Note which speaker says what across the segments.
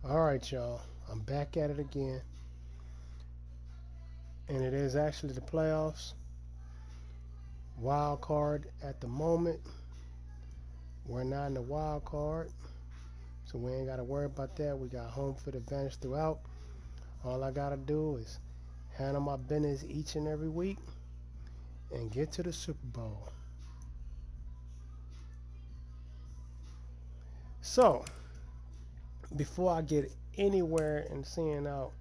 Speaker 1: Alright, y'all. I'm back at it again. And it is actually the playoffs. Wild card at the moment. We're not in the wild card. So we ain't got to worry about that. We got home field advantage throughout. All I got to do is handle my business each and every week and get to the Super Bowl. So, before I get anywhere in seeing out,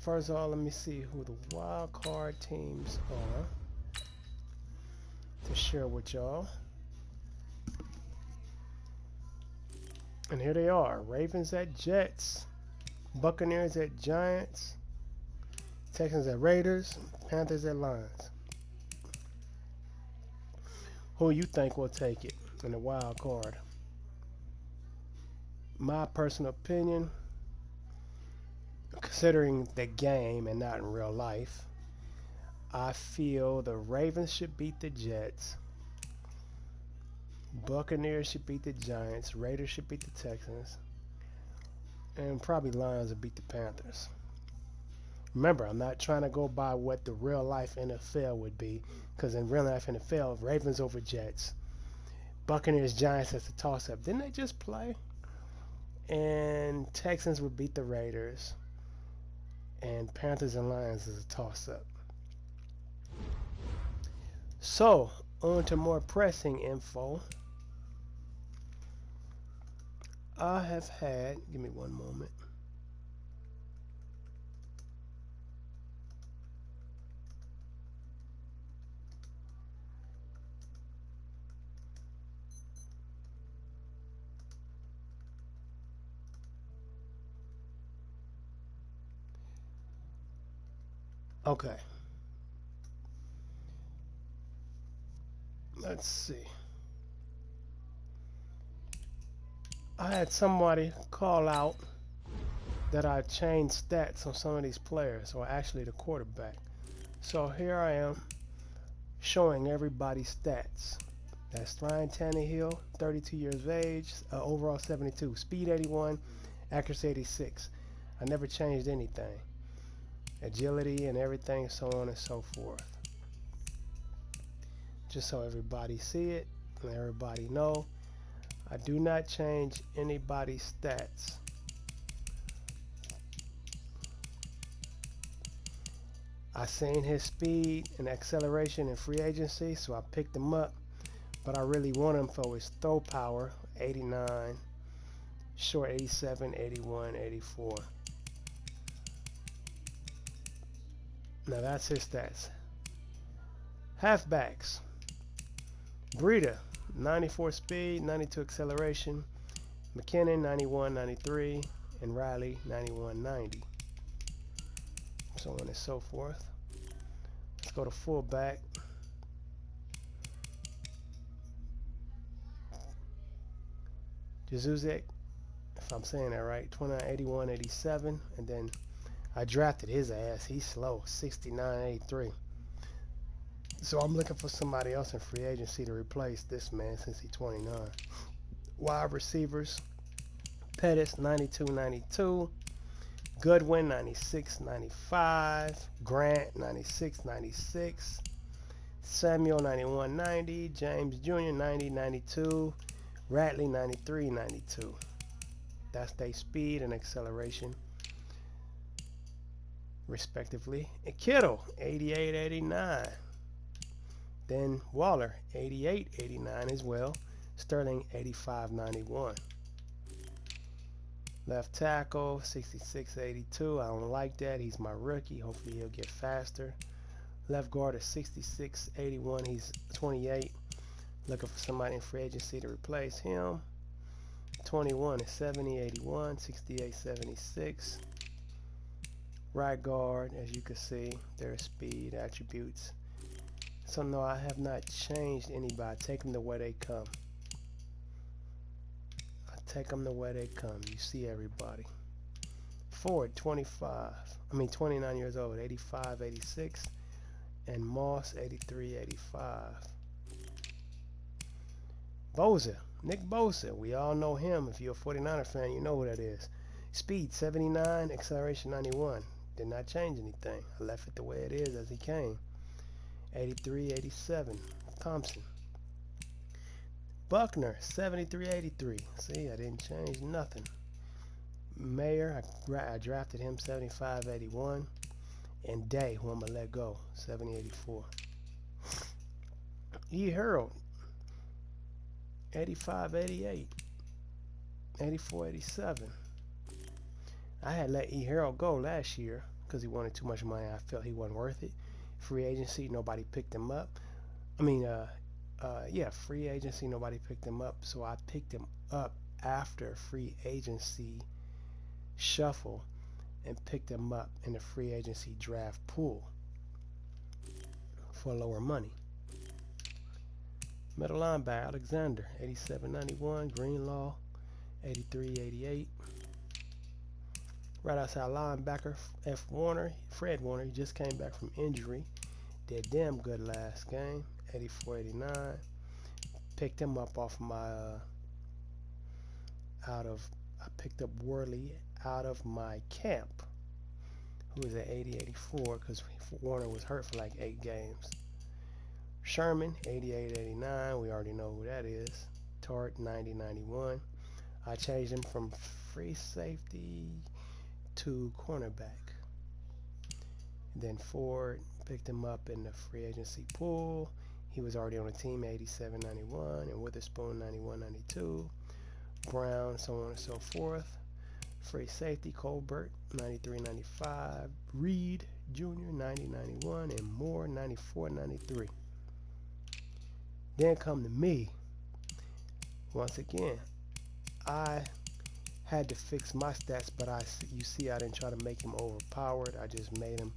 Speaker 1: first of all, let me see who the wild card teams are to share with y'all. And here they are. Ravens at Jets. Buccaneers at Giants. Texans at Raiders. Panthers at Lions. Who you think will take it in the wild card? My personal opinion, considering the game and not in real life, I feel the Ravens should beat the Jets. Buccaneers should beat the Giants. Raiders should beat the Texans. And probably Lions will beat the Panthers. Remember, I'm not trying to go by what the real life NFL would be, because in real life NFL, Ravens over Jets, Buccaneers Giants as a toss up. Didn't they just play? And Texans would beat the Raiders, and Panthers and Lions as a toss up. So, on to more pressing info. I have had, give me one moment. Okay, let's see. I had somebody call out that I changed stats on some of these players, or actually the quarterback. So here I am showing everybody's stats. That's Ryan Tannehill, 32 years of age, overall 72, speed 81, accuracy 86. I never changed anything. Agility and everything, so on and so forth. Just so everybody see it and everybody know, I do not change anybody's stats. I seen his speed and acceleration in free agency, so I picked him up. But I really want him for his throw power, 89, short 87, 81, 84. Now that's his stats. Halfbacks. Breida, 94 speed, 92 acceleration. McKinnon, 91, 93. And Riley, 91, 90. So on and so forth. Let's go to fullback. Jezusek, if I'm saying that right, 29, 81, 87. And then I drafted his ass. He's slow, 69, 83. So I'm looking for somebody else in free agency to replace this man since he's 29. Wide receivers, Pettis, 92, 92. Goodwin, 96, 95. Grant, 96, 96. Samuel, 91, 90. James Jr., 90, 92. Ratley, 93, 92. That's their speed and acceleration, respectively. And Kittle, 88, 89. Then Waller, 88, 89 as well. Sterling, 85, 91. Left tackle, 66, 82. I don't like that. He's my rookie. Hopefully he'll get faster. Left guard is 66, 81. He's 28. Looking for somebody in free agency to replace him. 21 is 70, 81, 68, 76. Right guard, as you can see, their speed attributes. So no, I have not changed anybody. Take them the way they come. I take them the way they come. You see everybody. Ford, 29 years old, 85, 86. And Moss, 83, 85. Boza, Nick Bosa, we all know him. If you're a 49er fan, you know who that is. Speed 79, acceleration 91. Did not change anything. I left it the way it is as he came. 83, 87. Thompson. Buckner 73, 83. See, I didn't change nothing. Mayer, I drafted him 75, 81. And Day, who I'm going to let go, 70, 84. E. Harold, 85, 88. 84, 87. I had let E. Harold go last year because he wanted too much money. I felt he wasn't worth it. Free agency, nobody picked him up. Free agency, nobody picked him up. So I picked him up after free agency shuffle and picked him up in the free agency draft pool for lower money. Middle linebacker, Alexander, 87, 91. Greenlaw, 83, 88. Right outside linebacker, Fred Warner, he just came back from injury. Did damn good last game, 84, 89. Picked him up off my, I picked up Worley out of my camp, who was at 80, 84, because Warner was hurt for like 8 games. Sherman, 88, 89, we already know who that is. Tart, 90, 91. I changed him from free safety to cornerback. Then Ford picked him up in the free agency pool. He was already on the team, 87, 91, and Witherspoon, 91, 92. Brown, so on and so forth. Free safety, Colbert, 93, 95. Reed Jr., 90, 91, and Moore, 94, 93. Then come to me. Once again, I had to fix my stats, but you see I didn't try to make him overpowered. I just made him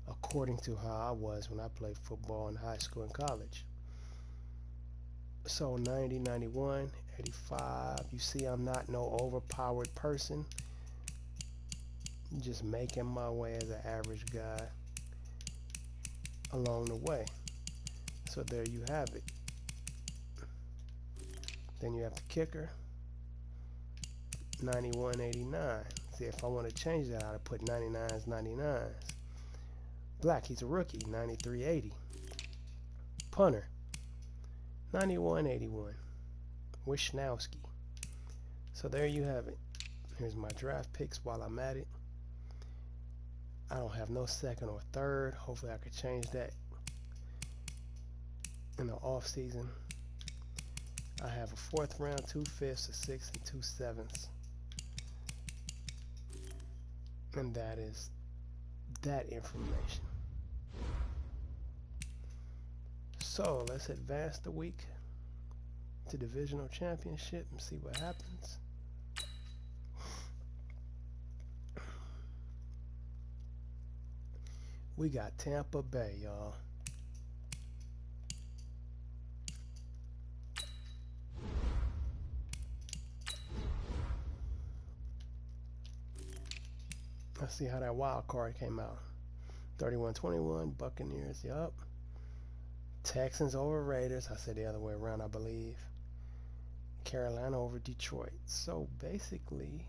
Speaker 1: according to how I was when I played football in high school and college. So 90, 91, 85. You see I'm not no overpowered person. Just making my way as an average guy along the way. So there you have it. Then you have the kicker, 91, 89. See, if I want to change that, I'd put 99s, 99s. Black, he's a rookie, 93, 80. Punter, 91, 81. Wishnowski. So there you have it. Here's my draft picks while I'm at it. I don't have no second or third. Hopefully I could change that in the off season. I have a 4th round, 2 5ths, a 6th, and 2 7ths. And that is that information. So let's advance the week to divisional championship and see what happens. We got Tampa Bay, y'all. Let's see how that wild card came out. 31-21, Buccaneers, yup. Texans over Raiders. I said the other way around, I believe. Carolina over Detroit. So basically,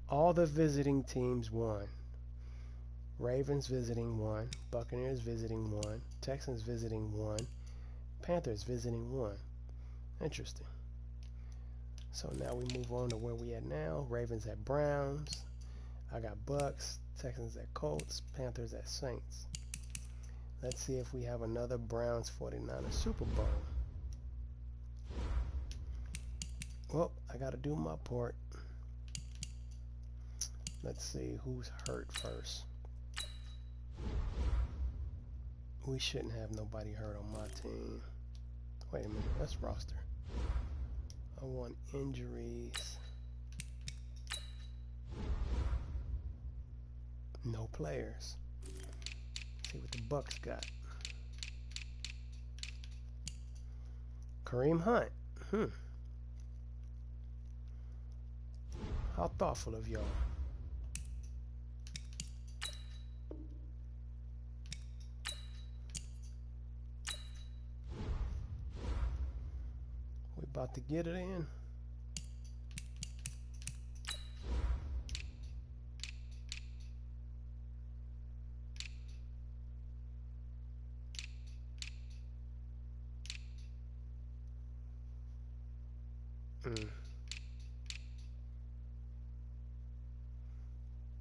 Speaker 1: all the visiting teams won. Ravens visiting 1, Buccaneers visiting 1, Texans visiting 1, Panthers visiting 1. Interesting. So now we move on to where we at now. Ravens at Browns. I got Bucks, Texans at Colts, Panthers at Saints. Let's see if we have another Browns 49ers Super Bowl. Well, I got to do my part. Let's see who's hurt first. We shouldn't have nobody hurt on my team. Wait a minute, that's roster. I want injuries. No players. Let's see what the Bucks got. Kareem Hunt. How thoughtful of y'all. get it in?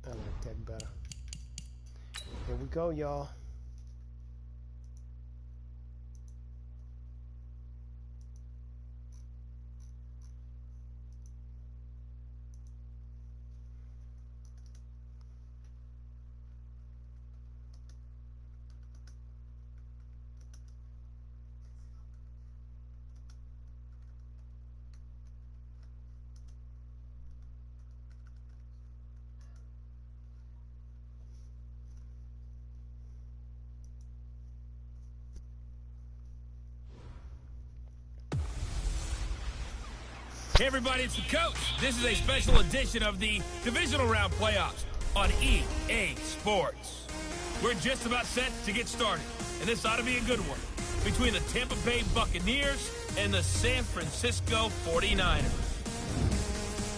Speaker 1: I like that better. Here we go, y'all.
Speaker 2: Hey everybody, it's the coach. This is a special edition of the Divisional Round Playoffs on EA Sports. We're just about set to get started, and this ought to be a good one, between the Tampa Bay Buccaneers and the San Francisco 49ers.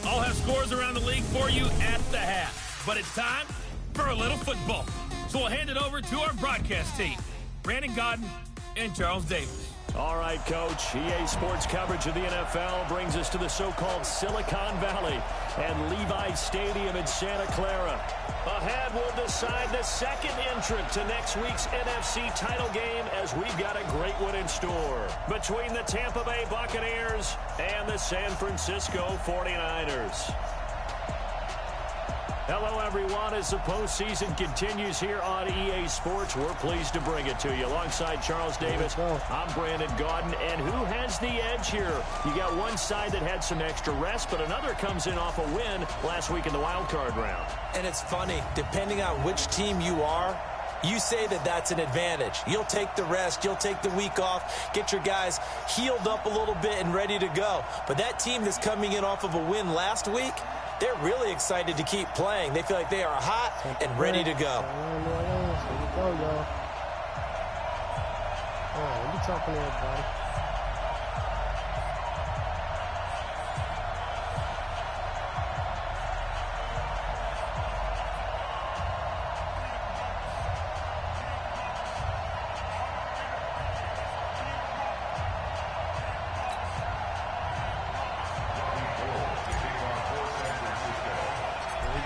Speaker 2: I'll have scores around the league for you at the half, but it's time for a little football. So we'll hand it over to our broadcast team, Brandon Godden and Charles Davis.
Speaker 3: All right, Coach. EA Sports coverage of the NFL brings us to the so-called Silicon Valley and Levi's Stadium in Santa Clara. Ahead, we'll decide the second entrant to next week's NFC title game as we've got a great one in store between the Tampa Bay Buccaneers and the San Francisco 49ers. Hello, everyone. As the postseason continues here on EA Sports, we're pleased to bring it to you. Alongside Charles Davis, I'm Brandon Godden. And who has the edge here? You got one side that had some extra rest, but another comes in off a win last week in the wild card round.
Speaker 4: And it's funny, depending on which team you are, you say that that's an advantage. You'll take the rest, you'll take the week off, get your guys healed up a little bit and ready to go. But that team that's coming in off of a win last week, they're really excited to keep playing. They feel like they are hot and ready to go.
Speaker 1: Here we go, y'all. All right, let me talk to everybody.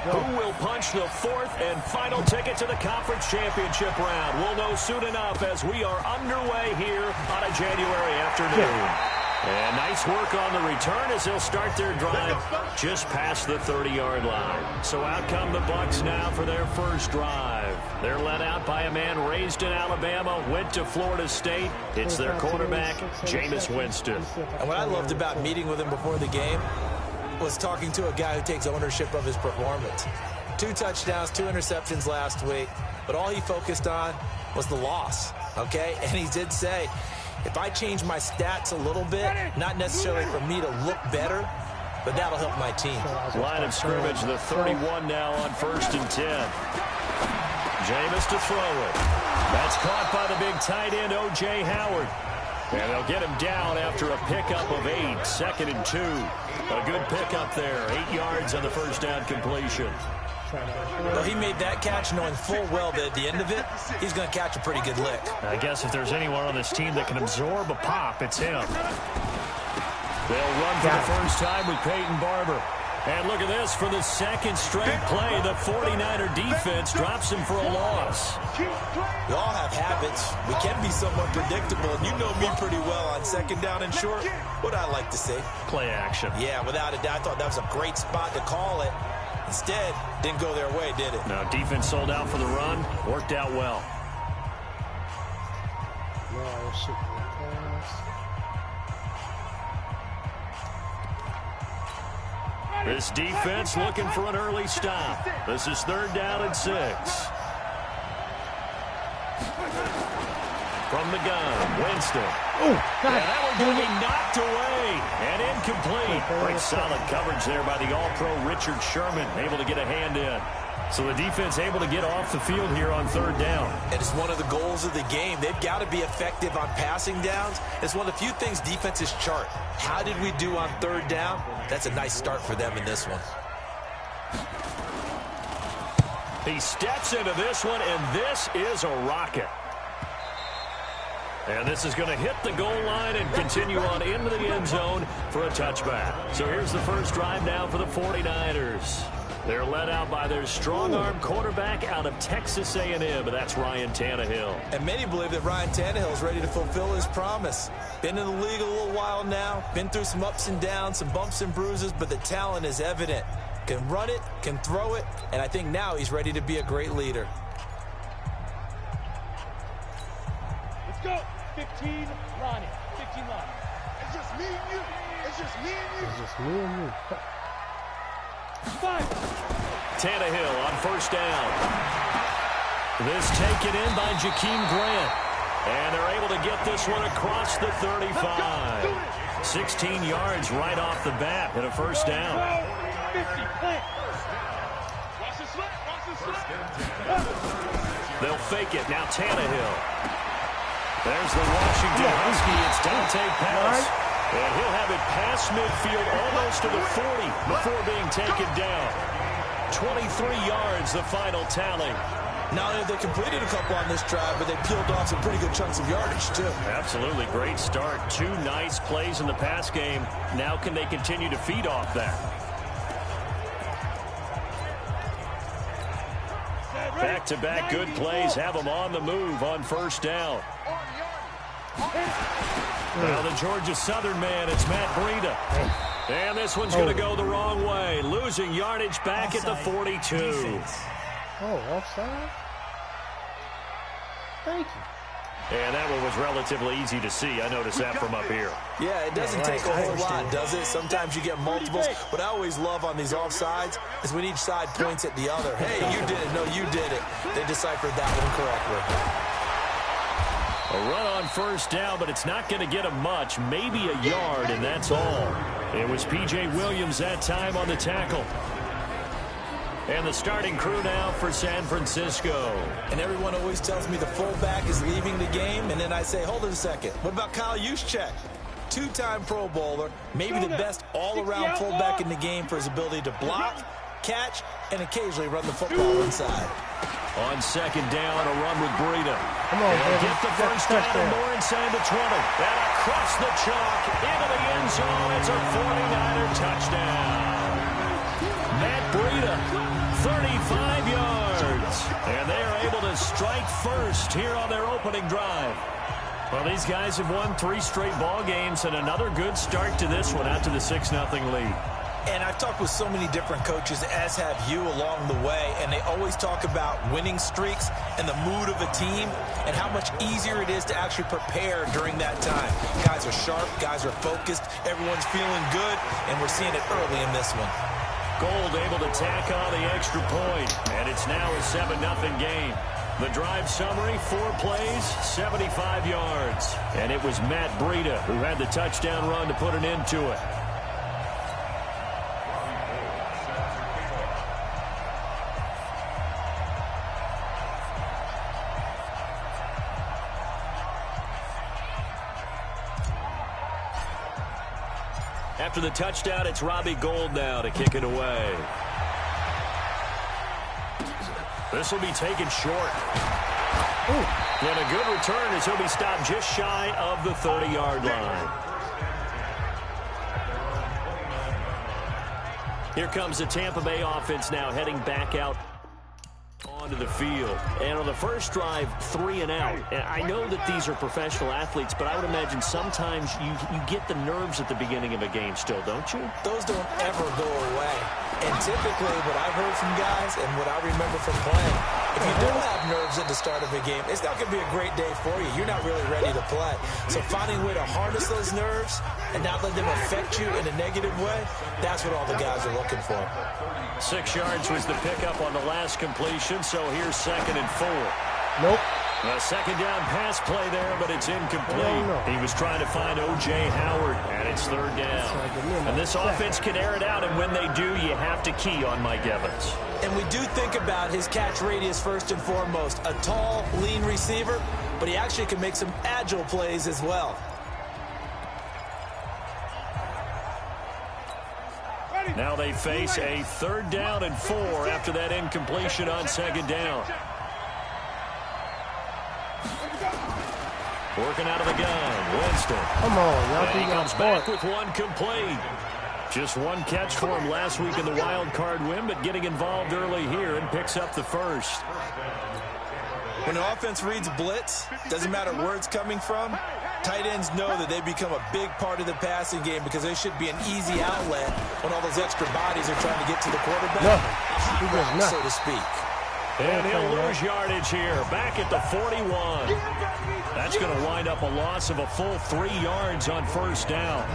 Speaker 3: Who will punch the fourth and final ticket to the conference championship round? We'll know soon enough as we are underway here on a January afternoon. And nice work on the return as they'll start their drive just past the 30-yard line. So out come the Bucs now for their first drive. They're led out by a man raised in Alabama, went to Florida State. It's their quarterback, Jameis Winston.
Speaker 4: And what I loved about meeting with him before the game was talking to a guy who takes ownership of his performance. 2 touchdowns, 2 interceptions last week, but all he focused on was the loss, okay? And he did say, if I change my stats a little bit, not necessarily for me to look better, but that'll help my team.
Speaker 3: Line of scrimmage, the 31 now on 1st and 10. Jameis to throw it. That's caught by the big tight end, O.J. Howard. And they'll get him down after a pickup of 8, 2nd and 2. A good pickup there, 8 yards on the first down completion.
Speaker 4: Well, he made that catch knowing full well that at the end of it, he's going to catch a pretty good lick.
Speaker 3: I guess if there's anyone on this team that can absorb a pop, it's him. They'll run for the first time with Peyton Barber. And look at this, for the second straight play, the 49er defense drops him for a loss.
Speaker 4: We all have habits. We can be somewhat predictable, and you know me pretty well on 2nd down and short. What I like to see.
Speaker 3: Play action.
Speaker 4: Yeah, without a doubt, I thought that was a great spot to call it. Instead, didn't go their way, did it?
Speaker 3: No, defense sold out for the run. Worked out well. This defense looking for an early stop. This is 3rd down and 6. From the gun, Winston.
Speaker 1: Oh, God.
Speaker 3: And that one going to be knocked away and incomplete. Great solid coverage there by the All-Pro Richard Sherman, able to get a hand in. So the defense able to get off the field here on 3rd down.
Speaker 4: And it's one of the goals of the game. They've got to be effective on passing downs. It's one of the few things defenses chart. How did we do on 3rd down? That's a nice start for them in this one.
Speaker 3: He steps into this one, and this is a rocket. And this is going to hit the goal line and continue on into the end zone for a touchback. So here's the first drive now for the 49ers. They're led out by their strong-arm quarterback out of Texas A&M, and that's Ryan Tannehill.
Speaker 4: And many believe that Ryan Tannehill is ready to fulfill his promise. Been in the league a little while now, been through some ups and downs, some bumps and bruises, but the talent is evident. Can run it, can throw it, and I think now he's ready to be a great leader.
Speaker 5: Let's go. 15, Ronnie. 15 line. It's just me and you. It's just me and you.
Speaker 1: It's just me and you.
Speaker 5: 5.
Speaker 3: Tannehill on 1st down. This taken in by Jakeem Grant. And they're able to get this one across the 35. 16 yards right off the bat and a 1st down.
Speaker 5: 50, plant. Watch the slip. Watch the slip.
Speaker 3: They'll fake it. Now Tannehill. There's the Washington Husky. It's Dante Pettis. And he'll have it past midfield almost to the 40 before being taken down. 23 yards, the final tally.
Speaker 4: Not only have they completed a couple on this drive, but they peeled off some pretty good chunks of yardage, too.
Speaker 3: Absolutely. Great start. 2 nice plays in the pass game. Now can they continue to feed off that? Back-to-back good plays have them on the move on 1st down. Now the Georgia Southern man, it's Matt Breida. And this one's going to go the wrong way. Losing yardage back at the 42.
Speaker 1: Oh, offside? Thank you.
Speaker 3: And that one was relatively easy to see. I noticed that from up here.
Speaker 4: Yeah, it doesn't take a whole lot, does it? Sometimes you get multiples. What I always love on these offsides is when each side points at the other. Hey, you did it. No, you did it. They deciphered that one correctly.
Speaker 3: A run on 1st down, but it's not going to get him much. Maybe a yard, and that's all. It was P.J. Williams that time on the tackle. And the starting crew now for San Francisco.
Speaker 4: And everyone always tells me the fullback is leaving the game, and then I say, hold it a second. What about Kyle Juszczyk? 2-time Pro Bowler, maybe the best all-around fullback in the game for his ability to block, catch, and occasionally run the football inside.
Speaker 3: On 2nd down, a run with Breida.
Speaker 1: Come on, baby.
Speaker 3: Get the first down and more inside the 20. And across the chalk, into the end zone. It's a 49er touchdown. Matt Breida, 35 yards. And they are able to strike first here on their opening drive. Well, these guys have won 3 straight ball games and another good start to this one out to the 6-0 lead.
Speaker 4: And I've talked with so many different coaches, as have you, along the way, and they always talk about winning streaks and the mood of a team and how much easier it is to actually prepare during that time. Guys are sharp, guys are focused, everyone's feeling good, and we're seeing it early in this one.
Speaker 3: Gold able to tack on the extra point, and it's now a 7-0 game. The drive summary, 4 plays, 75 yards. And it was Matt Breida who had the touchdown run to put an end to it. After the touchdown, it's Robbie Gould now to kick it away. This will be taken short. Ooh. And a good return as he'll be stopped just shy of the 30-yard line. Here comes the Tampa Bay offense now heading back out onto the field. And on the first drive, 3 and out. And I know that these are professional athletes, but I would imagine sometimes you get the nerves at the beginning of a game still, don't you?
Speaker 4: Those don't ever go away. And typically what I've heard from guys and what I remember from playing, if you don't have nerves at the start of a game, it's not going to be a great day for you. You're not really ready to play. So finding a way to harness those nerves and not let them affect you in a negative way, that's what all the guys are looking for.
Speaker 3: 6 yards was the pickup on the last completion, so here's 2nd and 4.
Speaker 1: Nope.
Speaker 3: A second down pass play there, but it's incomplete. He was trying to find O.J. Howard, and it's third down. And this offense can air it out, and when they do, you have to key on Mike Evans.
Speaker 4: And we do think about his catch radius first and foremost. A tall, lean receiver, but he actually can make some agile plays as well.
Speaker 3: Now they face a 3rd down and 4 after that incompletion on second down. Working out of the gun, Winston.
Speaker 1: Come on, y'all.
Speaker 3: He comes back with one complete. Just one catch for him last week in the wild card win, but getting involved early here and picks up the first.
Speaker 4: When the offense reads blitz, doesn't matter where it's coming from, tight ends know that they become a big part of the passing game because they should be an easy outlet when all those extra bodies are trying to get to the quarterback. So to speak.
Speaker 3: And he'll lose yardage here, back at the 41. That's going to wind up a loss of a full 3 yards on first down.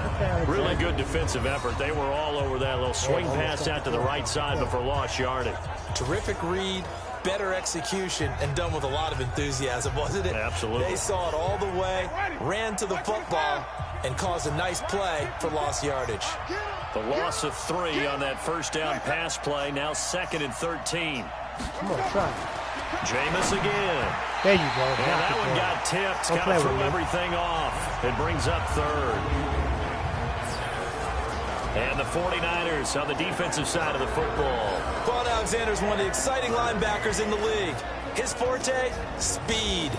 Speaker 3: Really good defensive effort. They were all over that little swing pass out to the right side before lost yardage.
Speaker 4: Terrific read, better execution, and done with a lot of enthusiasm, wasn't it?
Speaker 3: Absolutely.
Speaker 4: They saw it all the way, ran to the football, and caused a nice play for lost yardage.
Speaker 3: The loss of 3 on that first down pass play, now 2nd and 13.
Speaker 1: Come on, try.
Speaker 3: Jameis again.
Speaker 1: There you go.
Speaker 3: And that one got tipped. Kind of threw everything off. It brings up 3rd. And the 49ers on the defensive side of the football.
Speaker 4: Vaughn Alexander's one of the exciting linebackers in the league. His forte, speed.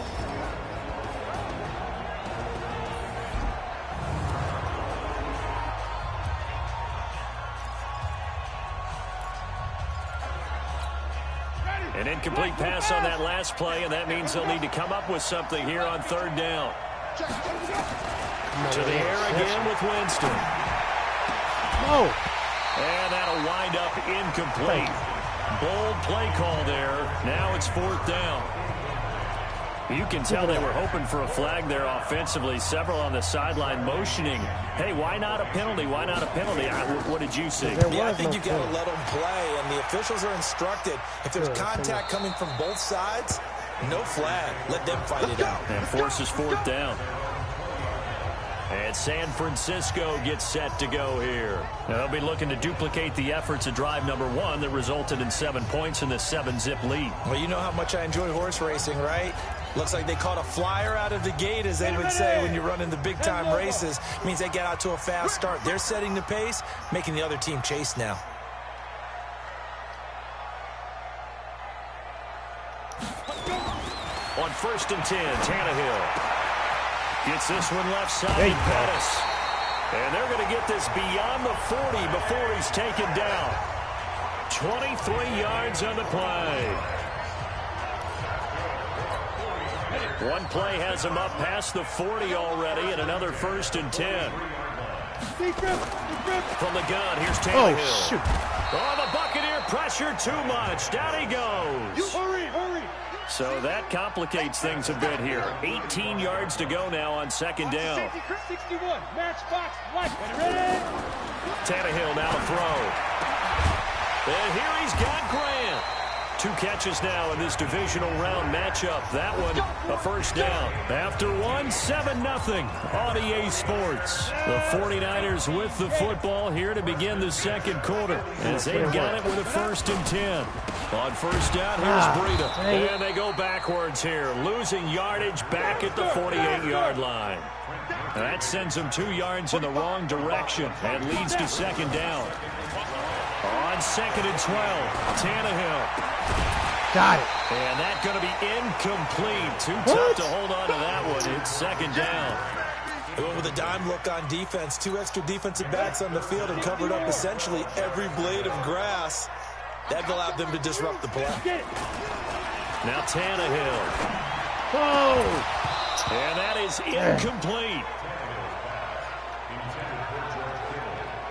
Speaker 3: An incomplete pass on that last play, and that means they'll need to come up with something here on 3rd down. To the air again with Winston.
Speaker 1: Oh.
Speaker 3: And that'll wind up incomplete. Bold play call there. Now it's 4th down. You can tell they were hoping for a flag there offensively. Several on the sideline motioning. Hey, why not a penalty? Why not a penalty? What did you see?
Speaker 4: Yeah, I think you got to let them play, and the officials are instructed. If there's contact coming from both sides, no flag. Let them fight it out.
Speaker 3: And forces 4th down. And San Francisco gets set to go here. Now they'll be looking to duplicate the efforts of drive number 1 that resulted in 7 points in the 7-zip lead.
Speaker 4: Well, you know how much I enjoy horse racing, right? Looks like they caught a flyer out of the gate, as they would say when you're running the big-time races. It means they get out to a fast start. They're setting the pace, making the other team chase now.
Speaker 3: On 1st and 10, Tannehill gets this one left side and Pettis. And they're going to get this beyond the 40 before he's taken down. 23 yards on the play. One play has him up past the 40 already, and another 1st and 10. From the gun, here's Tannehill.
Speaker 1: Oh, shoot.
Speaker 3: Oh, the Buccaneer pressure too much. Down he goes.
Speaker 5: Hurry.
Speaker 3: So that complicates things a bit here. 18 yards to go now on 2nd down.
Speaker 5: 61, matchbox, ready?
Speaker 3: Tannehill now to throw. And here he's got Grant. 2 catches now in this divisional round matchup. That one, a 1st down. After 7-0 on EA Sports. The 49ers with the football here to begin the 2nd quarter, as they've got it with a 1st and 10. On 1st down, here's Breida. And they go backwards here, losing yardage back at the 48-yard line. That sends them 2 yards in the wrong direction and leads to 2nd down. On 2nd and 12, Tannehill.
Speaker 1: Got it.
Speaker 3: And that's going to be incomplete. Too tough to hold on to that one. It's 2nd down.
Speaker 4: They went with a dime look on defense. 2 extra defensive backs on the field and covered up essentially every blade of grass. That allowed them to disrupt the play.
Speaker 3: Now Tannehill.
Speaker 1: Oh.
Speaker 3: And that is incomplete.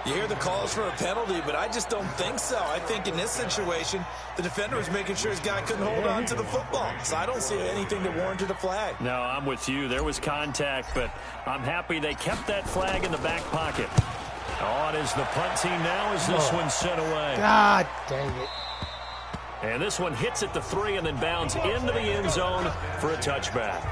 Speaker 4: You hear the calls for a penalty, but I just don't think so. I think in this situation, the defender was making sure his guy couldn't hold on to the football. So I don't see anything that warranted a flag.
Speaker 3: No, I'm with you. There was contact, but I'm happy they kept that flag in the back pocket. On is the punt team now as this one's sent away.
Speaker 1: God dang it.
Speaker 3: And this one hits at the 3 and then bounds into the end zone for a touchback.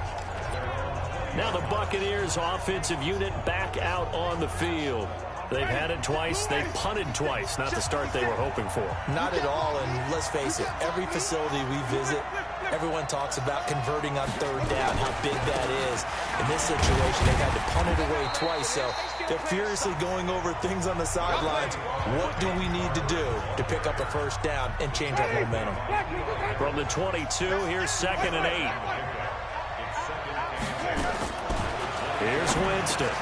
Speaker 3: Now the Buccaneers offensive unit back out on the field. They've had it twice. They've punted twice. Not the start they were hoping for.
Speaker 4: Not at all, and let's face it, every facility we visit, everyone talks about converting on third down, how big that is. In this situation, they've had to punt it away twice, so they're furiously going over things on the sidelines. What do we need to do to pick up a first down and change our momentum?
Speaker 3: From the 22, here's 2nd and 8. Here's Winston.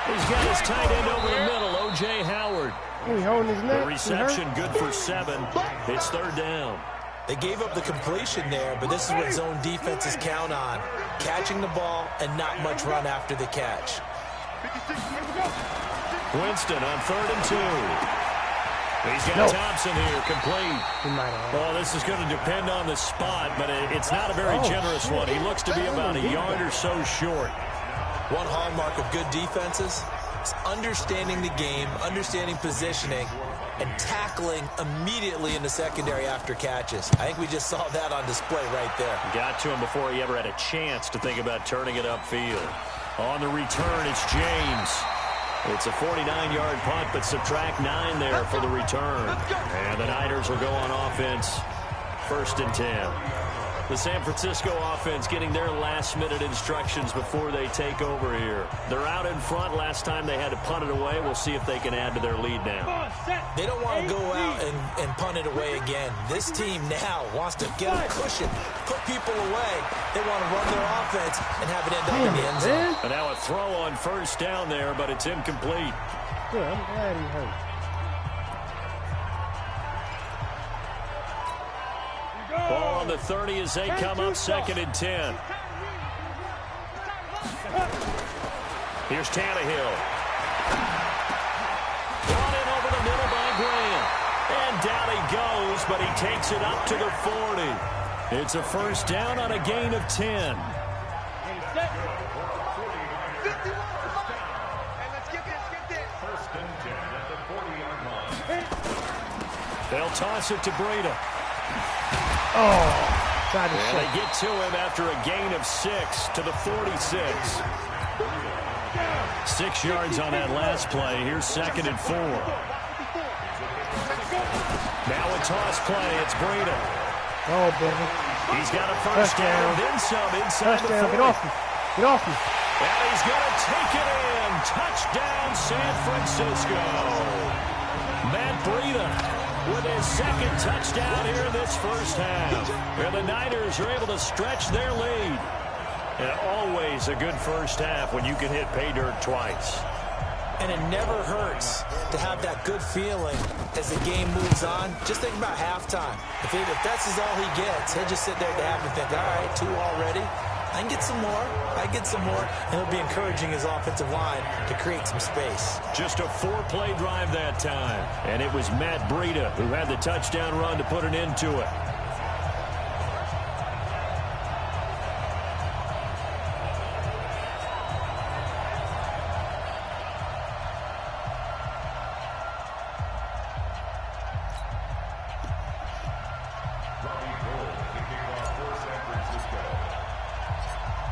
Speaker 3: He's got his tight end over the middle, O.J. Howard.
Speaker 1: He holding his neck.
Speaker 3: The reception good for 7. It's 3rd down.
Speaker 4: They gave up the completion there, but this is what zone defenses count on. Catching the ball and not much run after the catch.
Speaker 3: Winston on 3rd and 2. He's got Thompson here, complete. Well, this is going to depend on the spot, but it's not a very generous one. He looks to be about a yard or so short.
Speaker 4: One hallmark of good defenses is understanding the game, understanding positioning, and tackling immediately in the secondary after catches. I think we just saw that on display right there.
Speaker 3: Got to him before he ever had a chance to think about turning it upfield. On the return, it's James. It's a 49-yard punt, but subtract 9 there for the return. And the Niners will go on offense, 1st and 10. The San Francisco offense getting their last-minute instructions before they take over here. They're out in front. Last time they had to punt it away. We'll see if they can add to their lead now.
Speaker 4: They don't want to go out and punt it away again. This team now wants to get a cushion, put people away. They want to run their offense and have it end up in the end zone.
Speaker 3: And now a throw on 1st down there, but it's incomplete.
Speaker 1: Good, I'm glad he hurt.
Speaker 3: Ball on the 30 as they come up, 2nd and 10. Here's Tannehill. Brought in over the middle by Graham. And down he goes, but he takes it up to the 40. It's a 1st down on a gain of 10. They'll toss it to Breida.
Speaker 1: Tried to
Speaker 3: and they get to him after a gain of 6 to the 46. 6 yards on that last play. Here's 2nd and 4. Now a toss play. It's Breida.
Speaker 1: Oh, baby.
Speaker 3: He's got a 1st down. Then some inside the 40.
Speaker 1: Get off me. Get off me.
Speaker 3: And he's going to take it in. Touchdown, San Francisco. Matt Breida with his 2nd touchdown here in this 1st half. And the Niners are able to stretch their lead. And always a good 1st half when you can hit pay dirt twice.
Speaker 4: And it never hurts to have that good feeling as the game moves on. Just think about halftime. If that's all he gets, he'll just sit there at the half and think, all right, 2 already. I can get some more. I get some more. And he'll be encouraging his offensive line to create some space.
Speaker 3: Just a 4-play drive that time. And it was Matt Breida who had the touchdown run to put an end to it.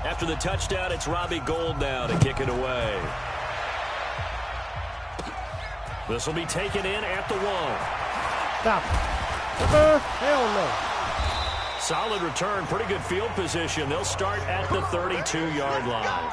Speaker 3: After the touchdown, it's Robbie Gould now to kick it away. This will be taken in at the 1.
Speaker 1: Stop. Hell no.
Speaker 3: Solid return, pretty good field position. They'll start at the 32-yard line.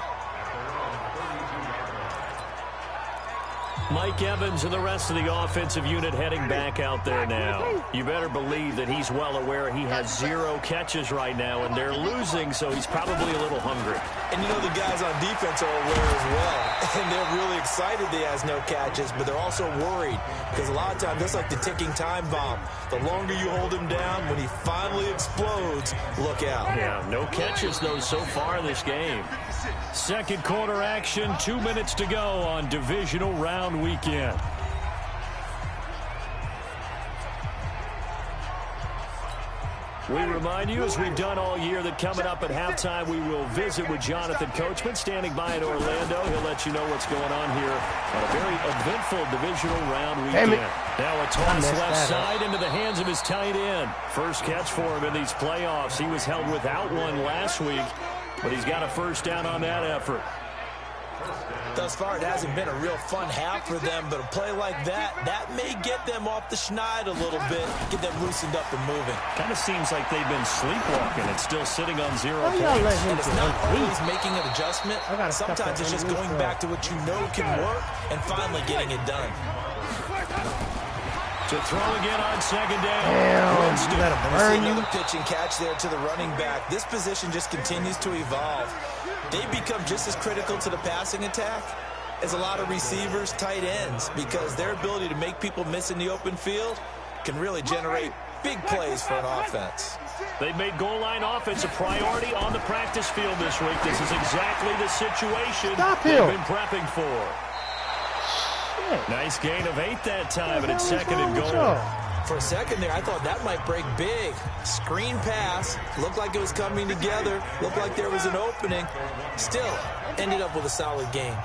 Speaker 3: Mike Evans and the rest of the offensive unit heading back out there now. You better believe that he's well aware he has 0 catches right now, and they're losing, so he's probably a little hungry.
Speaker 4: And you know the guys on defense are aware as well. And they're really excited that he has no catches, but they're also worried because a lot of times that's like the ticking time bomb. The longer you hold him down, when he finally explodes, look out.
Speaker 3: Yeah, no catches, though, so far in this game. 2nd quarter action, 2 minutes to go on divisional round weekend. We remind you, as we've done all year, that coming up at halftime, we will visit with Jonathan Coachman, standing by in Orlando. He'll let you know what's going on here on a very eventful divisional round weekend. Now a toss left side into the hands of his tight end. First catch for him in these playoffs. He was held without one last week, but he's got a first down on that effort.
Speaker 4: Thus far, it hasn't been a real fun half for them, but a play like that may get them off the schneid a little bit, get them loosened up and moving.
Speaker 3: Kind of seems like they've been sleepwalking. It's still sitting on 0 points.
Speaker 4: And it's not always making an adjustment. Sometimes it's just going back to what you know can work and finally getting it done.
Speaker 3: To throw again on second down.
Speaker 1: Damn, let him burn you.
Speaker 4: Another pitch and catch there to the running back. This position just continues to evolve. They become just as critical to the passing attack as a lot of receivers, tight ends, because their ability to make people miss in the open field can really generate big plays for an offense.
Speaker 3: They've made goal line offense a priority on the practice field this week. This is exactly the situation they've been prepping for. Nice gain of 8 that time, and it's second and goal.
Speaker 4: For a second there, I thought that might break big. Screen pass, looked like it was coming together, looked like there was an opening. Still, ended up with a solid gain.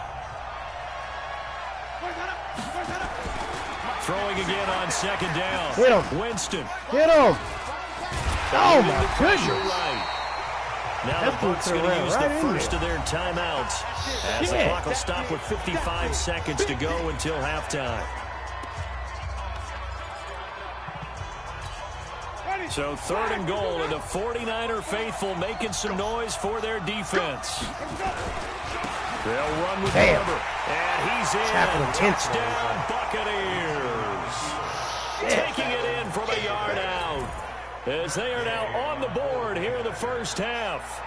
Speaker 3: Throwing again on second down.
Speaker 1: Hit him.
Speaker 3: Winston.
Speaker 1: Hit him. Oh, my goodness.
Speaker 3: Right. Now the Bucs going to use the first of their timeouts as the clock will stop with 55 seconds to go until halftime. So third and goal, and the 49er faithful making some noise for their defense. They'll run with cover, and he's in. Touchdown, Buccaneers. Taking it in from a yard out, as they are now on the board here in the first half.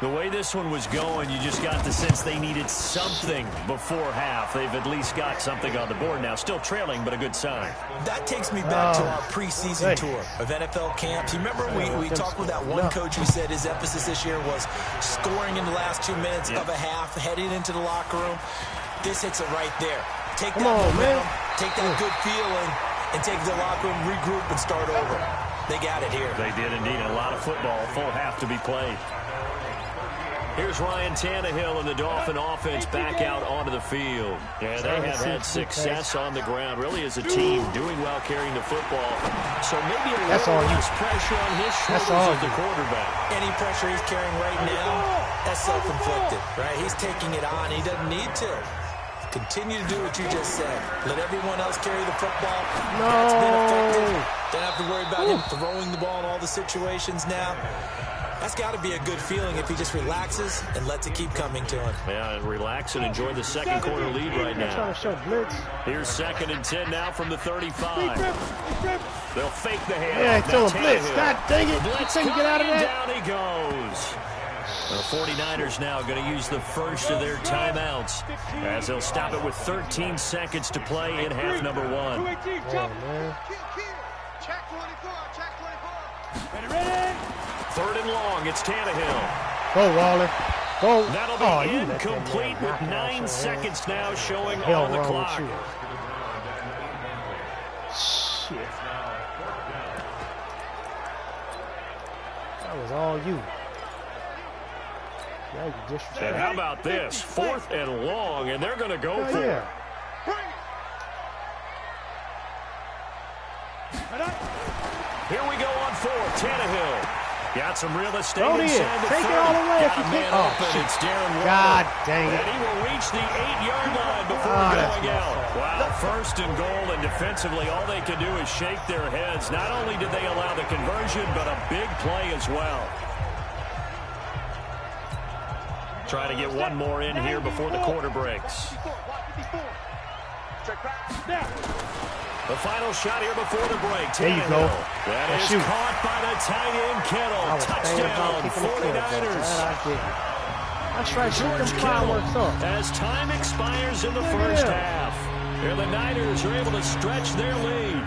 Speaker 3: The way this one was going, you just got the sense they needed something before half. They've at least got something on the board now. Still trailing, but a good sign.
Speaker 4: That takes me back to our preseason tour of NFL camps. You remember we talked with that one coach who said his emphasis this year was scoring in the last 2 minutes of a half, heading into the locker room. This hits it right there. Take that momentum, take that good feeling, and take the locker room, regroup, and start over. They got it here.
Speaker 3: They did indeed. A lot of football, full half to be played. Here's Ryan Tannehill and the Dolphin offense back out onto the field. Yeah, they have had success on the ground, really as a team, doing well carrying the football. So maybe a little less pressure on his shoulders as the quarterback.
Speaker 4: Any pressure he's carrying right now, that's self-inflicted, right? He's taking it on. He doesn't need to. Continue to do what you just said. Let everyone else carry the football. That's been effective. Don't have to worry about him throwing the ball in all the situations now. That's got to be a good feeling if he just relaxes and lets it keep coming to him.
Speaker 3: Yeah, and relax and enjoy the second quarter lead right now. Here's second and 10 now from the 35. They'll fake the handoff.
Speaker 1: Yeah, tell him blitz. God dang it.
Speaker 3: Blitz
Speaker 1: Can you get out of that?
Speaker 3: Down he goes. The 49ers now going to use the first of their timeouts as they'll stop it with 13 seconds to play in half number 1.
Speaker 1: Oh, man.
Speaker 5: Check 24, check 24. Ready?
Speaker 3: Third and long, it's Tannehill.
Speaker 1: Go, Waller. Go.
Speaker 3: That'll be incomplete with 9 seconds now showing on the clock.
Speaker 1: Shit. That was all you. Now you disrespect.
Speaker 3: And how about this? Fourth and long, and they're going to go for it. Here we go on fourth. Tannehill. Got some real estate inside the 30.
Speaker 1: Take it all the way.
Speaker 3: Got a man open. It's Darren Waller.
Speaker 1: God dang it.
Speaker 3: And he will reach the 8-yard line before going out. Wow, first and goal, and defensively, all they can do is shake their heads. Not only did they allow the conversion, but a big play as well. Trying to get one more in here before the quarter breaks. The final shot here before the break.
Speaker 1: There you go.
Speaker 3: That is caught by the tight end Kittle. Touchdown, 49ers.
Speaker 1: That's right. Shoot them fireworks up.
Speaker 3: As time expires in the first half, here the Niners are able to stretch their lead.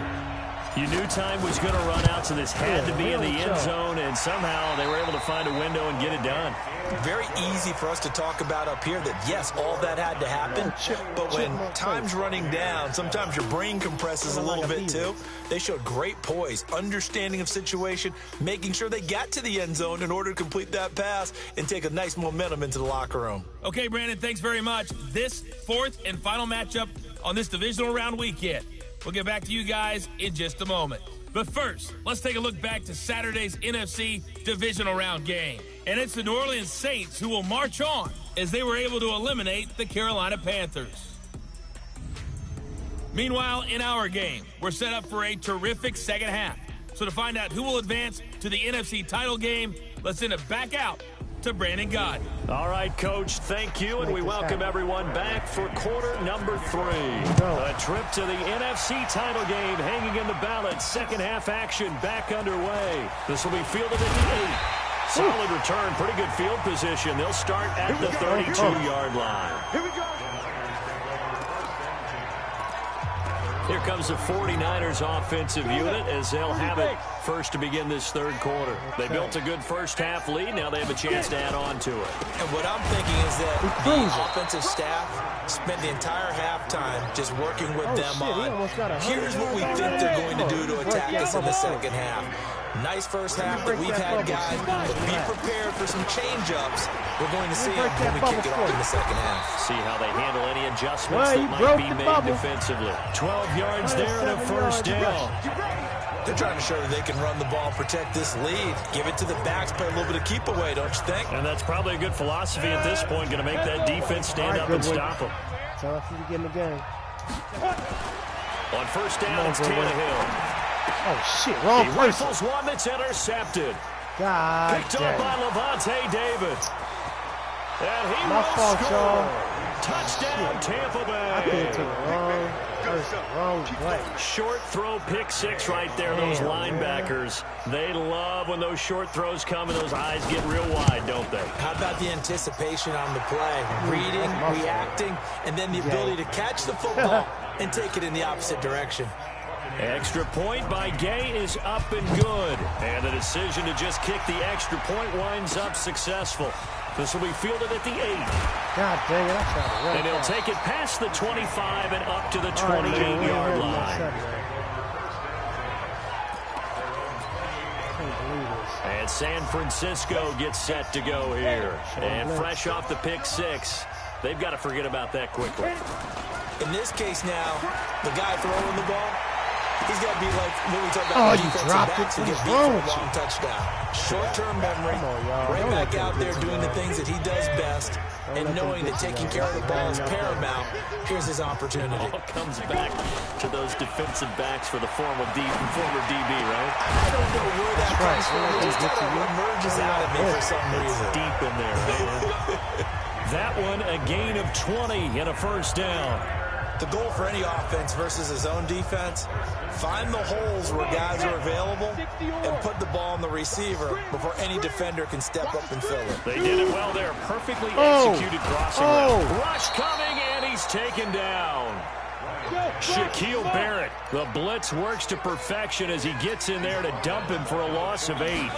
Speaker 3: You knew time was going to run out, so this had to be in the end zone, and somehow they were able to find a window and get it done.
Speaker 4: Very easy for us to talk about up here that, yes, all that had to happen, but when time's running down, sometimes your brain compresses a little bit too. They showed great poise, understanding of situation, making sure they got to the end zone in order to complete that pass and take a nice momentum into the locker room.
Speaker 2: Okay, Brandon, thanks very much. This fourth and final matchup on this divisional round weekend. We'll get back to you guys in just a moment. But first, let's take a look back to Saturday's NFC Divisional Round game. And it's the New Orleans Saints who will march on as they were able to eliminate the Carolina Panthers. Meanwhile, in our game, we're set up for a terrific second half. So to find out who will advance to the NFC title game, let's send it back out to Brandon Gott.
Speaker 3: All right, Coach, thank you, and we welcome everyone back for quarter number 3. A trip to the NFC title game hanging in the balance. Second half action back underway. This will be fielded at the 8. Solid return, pretty good field position. They'll start at the 32-yard line.
Speaker 5: Here we go.
Speaker 3: Here comes the 49ers offensive unit as they'll have it first to begin this third quarter. They built a good first half lead. Now they have a chance to add on to it.
Speaker 4: And what I'm thinking is that the offensive staff spent the entire halftime just working with them on, here's what we think they're going to do to attack us in the second half. Nice first half that we've had, guys, but be prepared for some change-ups. We're going to see them when we kick it off in the second half.
Speaker 3: See how they handle any adjustments that might be made defensively. 12 yards there and a first down.
Speaker 4: They're trying to show that they can run the ball, protect this lead, give it to the backs, play a little bit of keep away, don't you think?
Speaker 3: And that's probably a good philosophy at this point, going to make that defense stand up and stop them.
Speaker 1: Tell us you get in the game.
Speaker 3: On first down, it's Tannehill.
Speaker 1: Oh, shit, wrong
Speaker 3: he
Speaker 1: person.
Speaker 3: rifles one that's intercepted.
Speaker 1: God
Speaker 3: Picked up by Levante David. And he
Speaker 1: My
Speaker 3: will
Speaker 1: fault,
Speaker 3: score.
Speaker 1: y'all.
Speaker 3: Touchdown, Tampa
Speaker 1: I couldn't take
Speaker 3: Bay.
Speaker 1: the wrong person, wrong play.
Speaker 3: Short throw, pick six right there. Those linebackers, they love when those short throws come and those eyes get real wide, don't they?
Speaker 4: How about the anticipation on the play? Reading, reacting, and then the ability to catch the football and take it in the opposite direction.
Speaker 3: Extra point by Gay is up and good. And the decision to just kick the extra point winds up successful. This will be fielded at the 8.
Speaker 1: God dang it, I tried to run.
Speaker 3: And he'll take it past the 25 and up to the 28-yard line. And San Francisco gets set to go here. And fresh off the pick 6, they've got to forget about that quickly.
Speaker 4: In this case now, the guy throwing the ball, he's got to be like when we talk about defensive backs who get beat for a long touchdown. Short-term memory, right back out there doing the things that he does best, and knowing that taking care of the ball is paramount. Here's his opportunity.
Speaker 3: All comes back to those defensive backs for the former DB, right?
Speaker 4: I don't know where that comes from. It just kind of emerges out of me for some reason.
Speaker 3: Deep in there, man. That one, a gain of 20 and a first down.
Speaker 4: The goal for any offense versus his own defense, find the holes where guys are available and put the ball on the receiver before any defender can step up and fill it.
Speaker 3: They did it well there. Perfectly executed crossing route. Rush coming, and he's taken down. Shaquille Barrett. The blitz works to perfection as he gets in there to dump him for a loss of 8.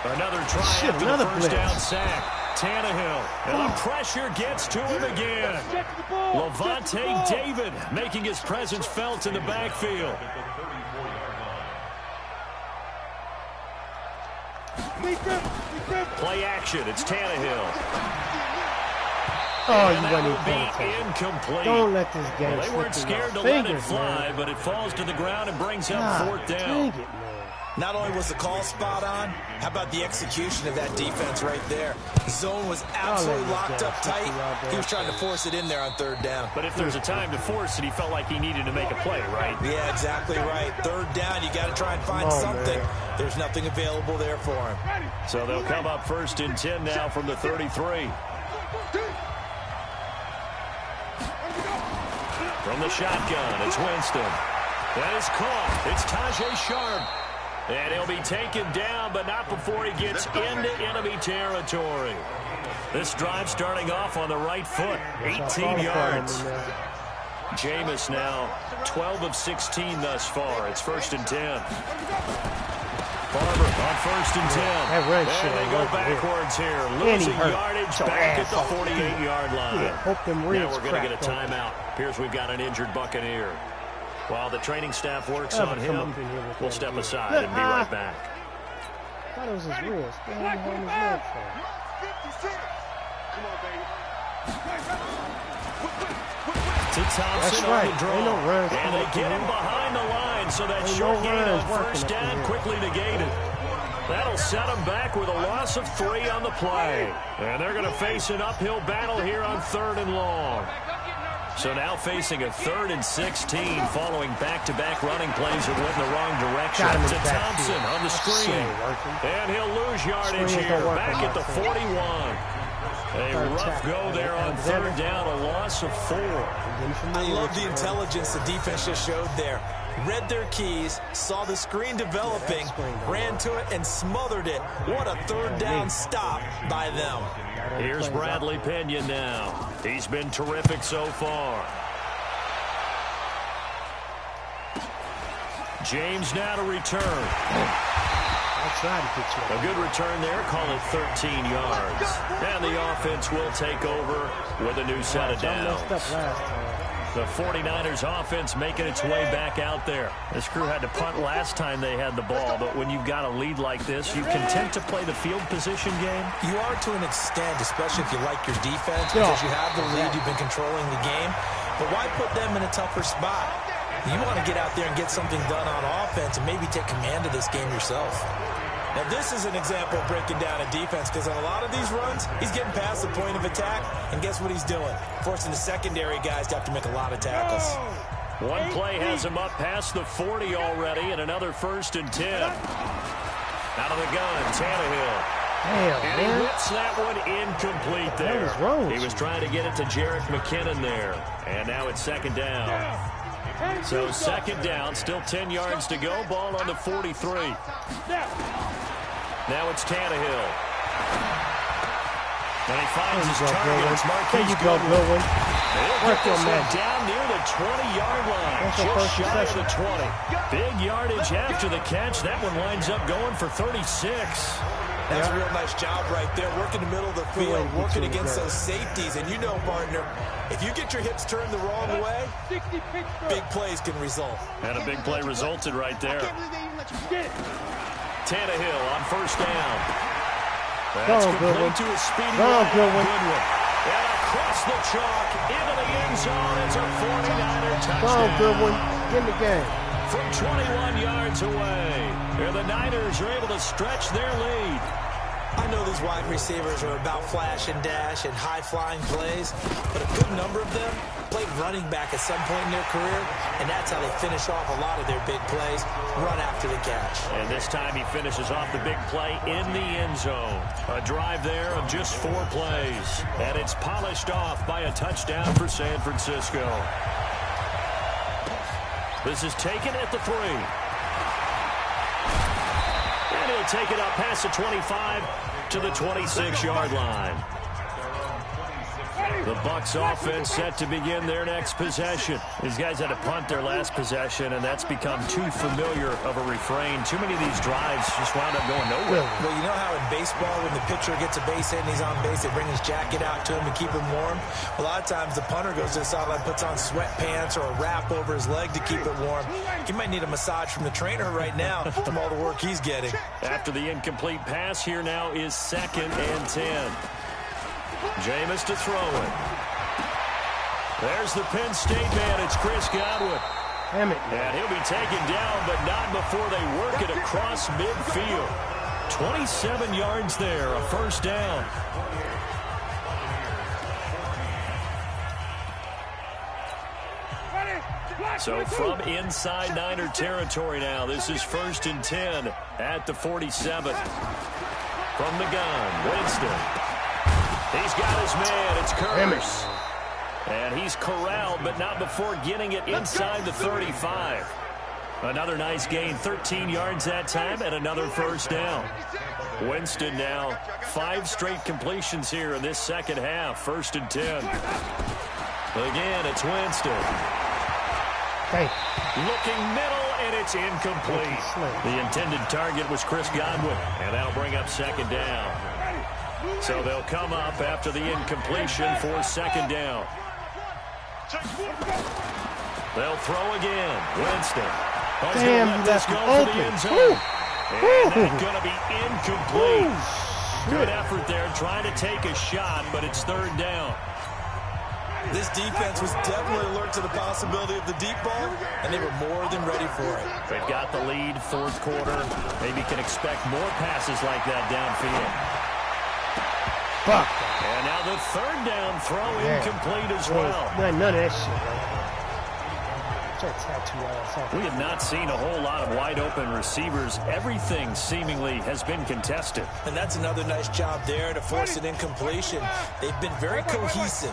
Speaker 3: Another try after the first down sack. Tannehill, and the pressure gets to him again. Levante David making his presence felt in the backfield. Play action, it's Tannehill.
Speaker 1: Oh,
Speaker 3: and
Speaker 1: you
Speaker 3: that
Speaker 1: wouldn't
Speaker 3: will be incomplete.
Speaker 1: Don't let this game
Speaker 3: They weren't scared to let it fly, but it falls to the ground and brings up fourth down.
Speaker 1: Dang it, man.
Speaker 4: Not only was the call spot on, how about the execution of that defense right there? Zone was absolutely locked up tight. He was trying to force it in there on third down.
Speaker 3: But if there's a time to force it, he felt like he needed to make a play, right?
Speaker 4: Yeah, exactly right. Third down, you got to try and find something. Man. There's nothing available there for him.
Speaker 3: So they'll come up first and 10 now from the 33. From the shotgun, it's Winston. That is caught. It's Tajay Sharp. And he'll be taken down, but not before he gets into enemy territory. This drive starting off on the right foot, 18 yards. Jameis now 12 of 16 thus far. It's first and 10. Barber on first and 10. And they go backwards here. Losing yardage back at the 48-yard line. Now we're going to get a timeout. Appears we've got an injured Buccaneer. While the training staff works on him, we'll step aside and be right back.
Speaker 1: I thought it was his wrist. What the hell on his leg for?
Speaker 5: Come on, baby.
Speaker 3: to Thompson on the draw. And they get him behind the line, so that short gain on first down quickly negated. That'll set them back with a loss of 3 on the play. And they're going to face an uphill battle here on 3rd and long. So now facing a 3rd and 16 following back-to-back running plays that went in the wrong direction. To Thompson on the screen. And he'll lose yardage here. Back at the 41. A rough go there on 3rd down, a loss of 4.
Speaker 4: I love the intelligence the defense just showed there. Read their keys, saw the screen developing, ran to it, and smothered it. What a 3rd down stop by them.
Speaker 3: Here's Bradley Pinion now. He's been terrific so far. James now to return. A good return there, call it 13 yards. And the offense will take over with a new set of downs. The 49ers offense making its way back out there. This crew had to punt last time they had the ball, but when you've got a lead like this, you content to play the field position game?
Speaker 4: You are to an extent, especially if you like your defense, because you have the lead, you've been controlling the game. But why put them in a tougher spot? You want to get out there and get something done on offense and maybe take command of this game yourself. Now, this is an example of breaking down a defense, because on a lot of these runs, he's getting past the point of attack, and guess what he's doing? Forcing the secondary guys to have to make a lot of tackles.
Speaker 3: One play has him up past the 40 already, and another 1st and 10. Out of the gun, Tannehill. And he whips that one incomplete there. He was trying to get it to Jerick McKinnon there, and now it's 2nd down. So 2nd down, still 10 yards to go, ball on the 43. Now it's Tannehill. And he finds his target. It's Marquise Goodwin. He'll get this one down near the 20-yard line. Just shy of the 20. Big yardage after the catch. That one winds up going for 36.
Speaker 4: That's a real nice job right there. Working the middle of the field, working against those safeties. And you know, partner, if you get your hips turned the wrong way, big plays can result.
Speaker 3: And a big play resulted right there. Tannehill on 1st down. That's complete to a speedy Goodwin. And across the chalk into the end zone. It's a 49er touchdown.
Speaker 1: Goodwin, get in the game.
Speaker 3: From 21 yards away, the Niners are able to stretch their lead.
Speaker 4: I know these wide receivers are about flash and dash and high-flying plays, but a good number of them played running back at some point in their career, and that's how they finish off a lot of their big plays, run after the catch.
Speaker 3: And this time he finishes off the big play in the end zone. A drive there of just 4 plays, and it's polished off by a touchdown for San Francisco. This is taken at the 3. And he'll take it up past the 25 to the 26-yard line. The Bucs offense set to begin their next possession. These guys had to punt their last possession, and that's become too familiar of a refrain. Too many of these drives just wound up going nowhere.
Speaker 4: Well, you know how in baseball, when the pitcher gets a base hit and he's on base, they bring his jacket out to him to keep him warm? A lot of times the punter goes to the sideline, puts on sweatpants or a wrap over his leg to keep it warm. He might need a massage from the trainer right now from all the work he's getting.
Speaker 3: After the incomplete pass, here now is 2nd and 10. Jameis to throw it. There's the Penn State man. It's Chris Godwin.
Speaker 1: Damn it.
Speaker 3: And he'll be taken down, but not before they work it across midfield. 27 yards there, a 1st down. So from inside Niner territory now, this is 1st and 10 at the 47. From the gun, Winston. He's got his man. It's Curtis. And he's corralled, but not before getting it inside the 35. Another nice gain, 13 yards that time, and another 1st down. Winston now 5 straight completions here in this second half. 1st and 10. Again, it's Winston. Looking middle, and it's incomplete. The intended target was Chris Godwin, and that'll bring up 2nd down. So they'll come up after the incompletion for 2nd down. They'll throw again. Winston.
Speaker 1: Damn, that's
Speaker 3: go for the end zone. And that's going to be incomplete. Good effort there trying to take a shot, but it's 3rd down.
Speaker 4: This defense was definitely alert to the possibility of the deep ball, and they were more than ready for it.
Speaker 3: They've got the lead, fourth quarter. Maybe can expect more passes like that downfield.
Speaker 1: Fuck.
Speaker 3: And now the third down throw incomplete as well.
Speaker 1: None of that shit right there.
Speaker 3: We have not seen a whole lot of wide open receivers. Everything seemingly has been contested.
Speaker 4: And that's another nice job there to force an incompletion. They've been very cohesive,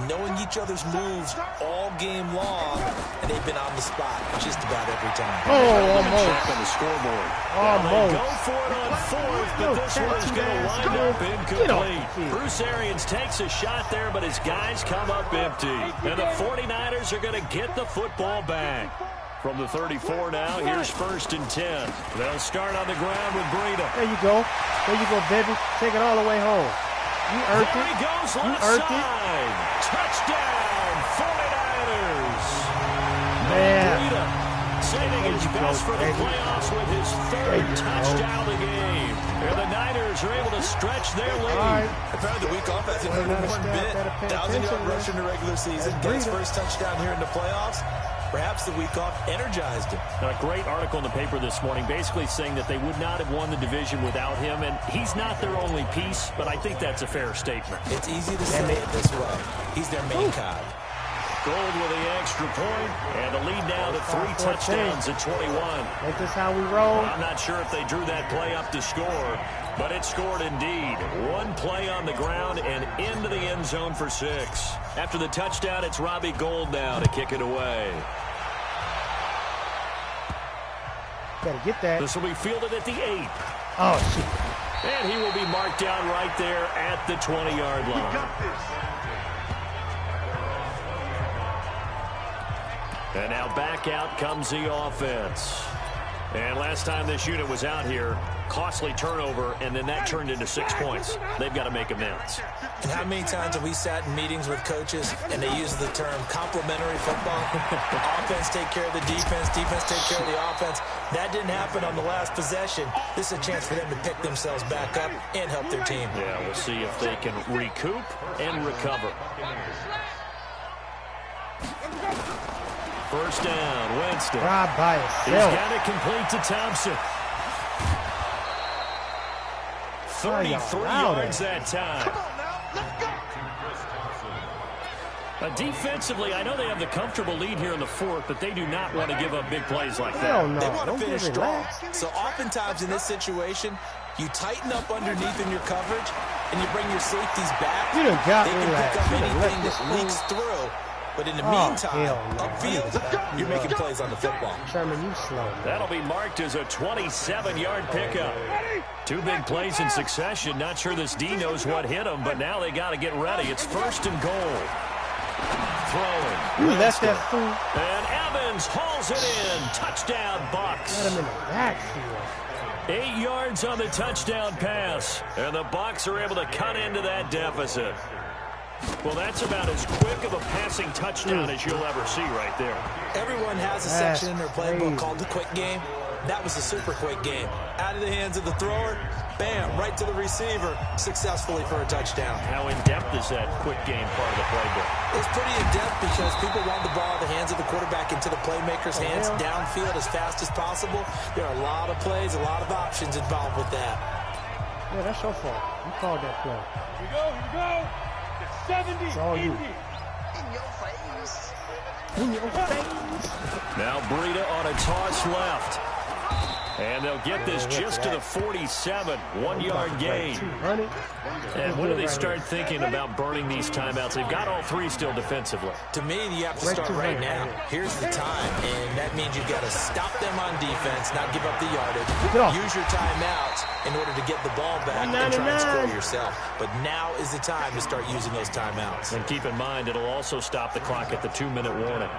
Speaker 4: knowing each other's moves all game long, and they've been on the spot just about every time.
Speaker 1: Oh, almost.
Speaker 3: Check on the scoreboard.
Speaker 1: Almost.
Speaker 3: Go for it on fourth, but this one is going to wind up incomplete. Bruce Arians takes a shot there, but his guys come up empty. And the 49ers are going to get the football back. From the 34 now, here's 1st and 10. They'll start on the ground with Breida.
Speaker 1: There you go. There you go, baby. Take it all the way home. You earned
Speaker 3: there
Speaker 1: it.
Speaker 3: He goes
Speaker 1: You
Speaker 3: left
Speaker 1: earned
Speaker 3: side.
Speaker 1: it.
Speaker 3: Touchdown, 49ers.
Speaker 1: Man.
Speaker 3: Breida saving his best for the playoffs with his third touchdown of the game. And the Niners are able to stretch their lead.
Speaker 1: All right.
Speaker 4: Apparently the week off hasn't hurt him one bit. 1,000-yard rush in the regular season. Gets first touchdown here in the playoffs. Perhaps the week off energized him.
Speaker 3: A great article in the paper this morning basically saying that they would not have won the division without him, and he's not their only piece, but I think that's a fair statement.
Speaker 4: It's easy to say it this way. He's their main cog.
Speaker 3: Gold with the extra point, and the lead now to 3 touchdowns at 21.
Speaker 1: Ain't this how we roll?
Speaker 3: I'm not sure if they drew that play up to score, but it scored indeed. One play on the ground and into the end zone for 6. After the touchdown, it's Robbie Gould now to kick it away.
Speaker 1: Gotta get that.
Speaker 3: This will be fielded at the 8.
Speaker 1: Oh, shit.
Speaker 3: And he will be marked down right there at the 20-yard line. And now back out comes the offense. And last time this unit was out here, costly turnover, and then that turned into 6 points. They've got to make amends.
Speaker 4: And how many times have we sat in meetings with coaches and they use the term complementary football? Offense take care of the defense take care of the offense. That didn't happen on the last possession. This is a chance for them to pick themselves back up and help their team.
Speaker 3: Yeah, we'll see if they can recoup and recover. First down, Winston.
Speaker 1: Rob by
Speaker 3: He's
Speaker 1: himself.
Speaker 3: got it complete to Thompson. 33 yards that time. Defensively, I know they have the comfortable lead here in the 4th, but they do not want to give up big plays like that.
Speaker 1: Hell no.
Speaker 4: They want to
Speaker 1: Don't
Speaker 4: finish
Speaker 1: get
Speaker 4: strong.
Speaker 1: relaxed.
Speaker 4: So oftentimes in this situation, you tighten up underneath in your coverage and you bring your safeties back.
Speaker 1: You done got
Speaker 4: they can
Speaker 1: relaxed.
Speaker 4: pick up
Speaker 1: You done let
Speaker 4: anything
Speaker 1: this
Speaker 4: that leaks through. But in the
Speaker 1: Oh,
Speaker 4: meantime,
Speaker 1: hell no.
Speaker 4: upfield, you're making plays on the football.
Speaker 1: Sherman, you slow, man.
Speaker 3: That'll be marked as a 27-yard pickup. 2 big plays in succession. Not sure this D knows what hit him, but now they got to get ready. It's 1st and goal. Throwing.
Speaker 1: You left that fool.
Speaker 3: And Evans hauls it in. Touchdown, Bucks.
Speaker 1: Let him in the backfield.
Speaker 3: 8 yards on the touchdown pass. And the Bucks are able to cut into that deficit. Well, that's about as quick of a passing touchdown as you'll ever see right there.
Speaker 4: Everyone has a
Speaker 1: That's
Speaker 4: section in their playbook
Speaker 1: crazy.
Speaker 4: called the quick game. That was a super quick game. Out of the hands of the thrower, bam, right to the receiver, successfully for a touchdown.
Speaker 3: How in-depth is that quick game part of the playbook?
Speaker 4: It's pretty in-depth because people want the ball out of the hands of the quarterback into the playmaker's hands downfield as fast as possible. There are a lot of plays, a lot of options involved with that.
Speaker 1: Yeah, that's your fault. You called that play.
Speaker 5: Here we go, here we go. It's 70.
Speaker 1: It's all you.
Speaker 5: Indy.
Speaker 1: In your face.
Speaker 3: Now Breida on a toss left. And they'll get this just to the 47. 1-yard gain.
Speaker 1: 200.
Speaker 3: And when do they start thinking about burning these timeouts? They've got all 3 still defensively.
Speaker 4: To me, you have to start right now. Here's the time, and that means you've got to stop them on defense, not give up the yardage. Use your timeouts in order to get the ball back and try and score yourself. But now is the time to start using those timeouts.
Speaker 3: And keep in mind, it'll also stop the clock at the 2-minute warning.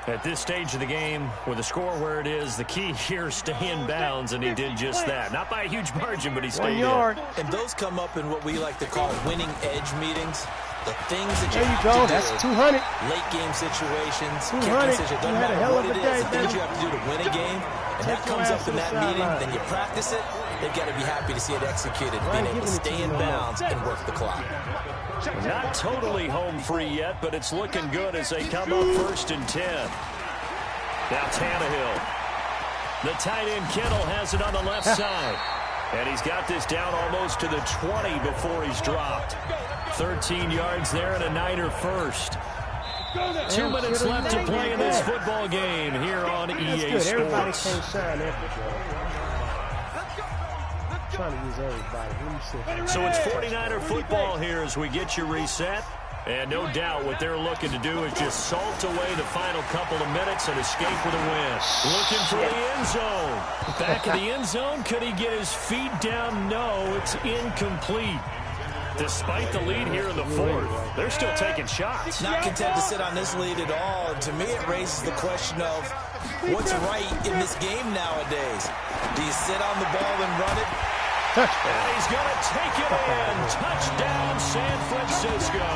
Speaker 3: At this stage of the game, with the score where it is, the key here is stay in bounds, and he did just that. Not by a huge margin, but he stayed
Speaker 1: 1 yard.
Speaker 4: And those come up in what we like to call winning edge meetings. The things that
Speaker 1: there you go. That's 200.
Speaker 4: Late game situations,
Speaker 1: 200.
Speaker 4: Doesn't matter what it is, the things you have to do to win a game, and that comes up in that meeting, then you practice it, they've got to be happy to see it executed, being able to stay in bounds and work the clock.
Speaker 3: Not totally home free yet, but it's looking good as they come up 1st and 10. Now Tannehill. The tight end Kittle has it on the left side. And he's got this down almost to the 20 before he's dropped. 13 yards there and a Niner first. 2 minutes left to play in this football game here on EA Sports.
Speaker 1: Everybody can't shine everywhere. Trying to use everybody.
Speaker 3: So it's 49er football here as we get you reset. And no doubt what they're looking to do is just salt away the final couple of minutes and escape with a win. Looking for the end zone. Back in the end zone. Could he get his feet down? No, it's incomplete. Despite the lead here in the 4th, they're still taking shots.
Speaker 4: Not content to sit on this lead at all. And to me, it raises the question of what's right in this game nowadays. Do you sit on the ball and run it?
Speaker 3: And he's going to take it in. Touchdown, San Francisco.